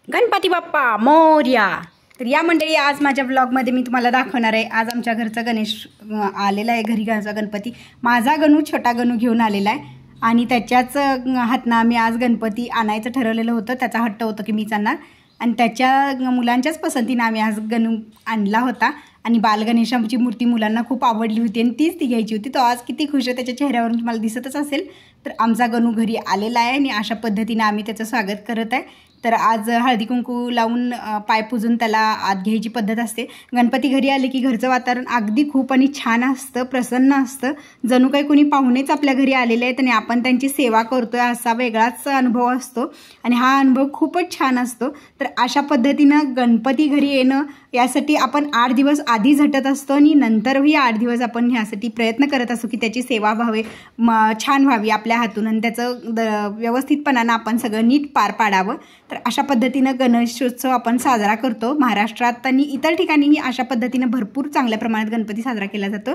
गणपती बाप्पा मोरया। तर या मंडळी आज माझ्या ब्लॉगमध्ये मी तुम्हाला दाखवणार आहे। आज आमच्या घरचा गणेश आलेला आहे, घरी घरचा गणपती माझा गणू छोटा गणू घेऊन आलेला आहे आणि त्याच्याच हातनं आम्ही आज गणपती आणायचं ठरवलेलं होतं। त्याचा हट्ट होता की मीच आणणार आणि त्याच्या मुलांच्याच पसंतीने आम्ही आज गणू आणला होता आणि बालगणेशाची मूर्ती मुलांना खूप आवडली होती आणि तीच ती घ्यायची होती। तो आज किती खुश आहे त्याच्या चेहऱ्यावरून तुम्हाला दिसतच असेल। तर आमचा गणू घरी आलेला आहे आणि अशा पद्धतीने आम्ही त्याचं स्वागत करत आहे। तर आज हळदी कुंकू लावून पाय पुजून त्याला आत घ्यायची पद्धत असते। गणपती घरी आले की घरचं वातावरण अगदी खूप आणि छान असतं, प्रसन्न असतं, जणू काही कोणी पाहुणेच आपल्या घरी आलेले आहेत आणि आपण त्यांची सेवा करतोय असा वेगळाच अनुभव असतो आणि हा अनुभव खूपच छान असतो। तर अशा पद्धतीनं गणपती घरी येणं यासाठी आपण 8 दिवस आधी झटत असतो आणि नंतरही 8 दिवस आपण ह्यासाठी प्रयत्न करत असतो की त्याची सेवा व्हावी, छान व्हावी आपल्या हातून आणि त्याचं व्यवस्थितपणानं आपण सगळं नीट पार पाडावं। तर अशा पद्धतीनं गणेशोत्सव आपण साजरा करतो महाराष्ट्रात आणि इतर ठिकाणीही अशा पद्धतीनं भरपूर चांगल्या प्रमाणात गणपती साजरा केला जातो।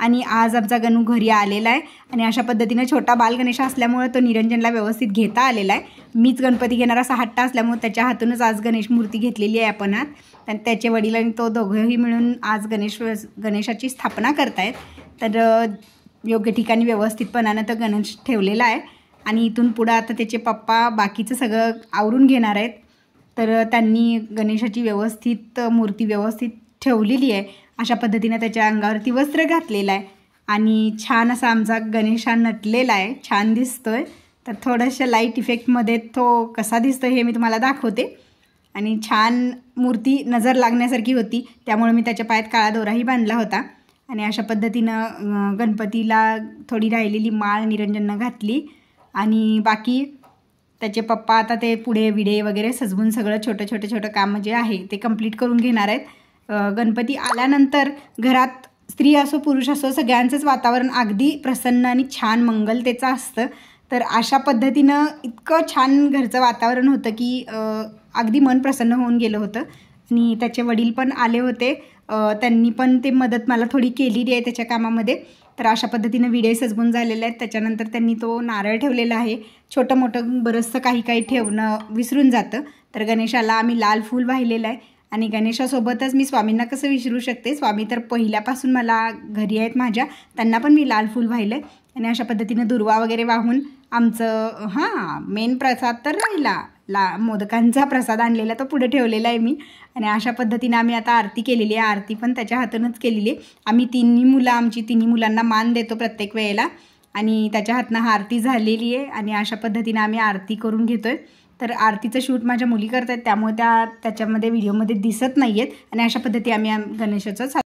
आणि आज आमचा गणू घरी आलेला आहे आणि अशा पद्धतीनं छोटा बालगणेश असल्यामुळे तो निरंजनला व्यवस्थित घेता आलेला आहे। मीच गणपती घेणार असा हट्ट असल्यामुळे त्याच्या हातूनच आज गणेश मूर्ती घेतलेली आहे आपण आत आणि त्याचे वडील आणि तो दोघंही मिळून आज गणेशाची स्थापना करतायत। तर योग्य ठिकाणी व्यवस्थितपणानं तो गणेश ठेवलेला आहे आणि इथून पुढं आता त्याचे पप्पा बाकीचं सगळं आवरून घेणार आहेत। तर त्यांनी गणेशाची व्यवस्थित मूर्ती व्यवस्थित ठेवलेली आहे। अशा पद्धतीने त्याच्या अंगावरती वस्त्र घातलेलं आहे आणि छान असा आमचा गणेशा नटलेला आहे, छान दिसतोय। तर थोड्याशा लाईट इफेक्टमध्ये तो कसा दिसतोय हे मी तुम्हाला दाखवते। आणि छान मूर्ती नजर लागण्यासारखी होती, त्यामुळे मी त्याच्या पायात काळा दोराही बांधला होता आणि अशा पद्धतीनं गणपतीला थोडी राहिलेली माळ निरंजननं घातली आणि बाकी त्याचे पप्पा आता ते पुढे विडे वगैरे सजवून सगळं छोटं काम जे आहे ते कंप्लीट करून घेणार आहेत। गणपती आल्यानंतर घरात स्त्री असो पुरुष असो सगळ्यांचंच वातावरण अगदी प्रसन्न आणि छान मंगलतेचं असतं। तर अशा पद्धतीनं इतकं छान घरचं वातावरण होतं की अगदी मन प्रसन्न होऊन गेलं होतं आणि त्याचे वडील पण आले होते, त्यांनी पण ते मदत मला थोडी केलेली आहे त्याच्या कामामध्ये। तर अशा पद्धतीनं विडे सजवून झालेले आहेत। त्याच्यानंतर त्यांनी तो नारळ ठेवलेला आहे, छोटं मोठं बरंचसं काही ठेवणं विसरून जातं। तर गणेशाला आम्ही लाल फूल वाहिलेलं आहे आणि गणेशासोबतच मी स्वामींना कसं विसरू शकते, स्वामी तर पहिल्यापासून मला घरी आहेत माझ्या, त्यांना पण मी लाल फूल वाहिलं आहे आणि अशा पद्धतीनं दुर्वा वगैरे वाहून आमचं मेन प्रसाद तर राहिला, मोदकांचा प्रसाद आणलेला तो पुढे ठेवलेला आहे मी आणि अशा पद्धतीने आम्ही आता आरती केलेली आहे। आरती पण त्याच्या हातूनच केलेली आहे। आम्ही तिन्ही मुलांना मान देतो प्रत्येक वेळेला आणि त्याच्या हातनं आरती झालेली आहे आणि अशा पद्धतीने आम्ही आरती करून घेतोय। तर आरतीचं शूट माझ्या मुली करत आहेत, त्यामुळे त्याच्यामध्ये व्हिडिओमध्ये दिसत नाही आहेत आणि अशा पद्धती आम्ही गणेशाचं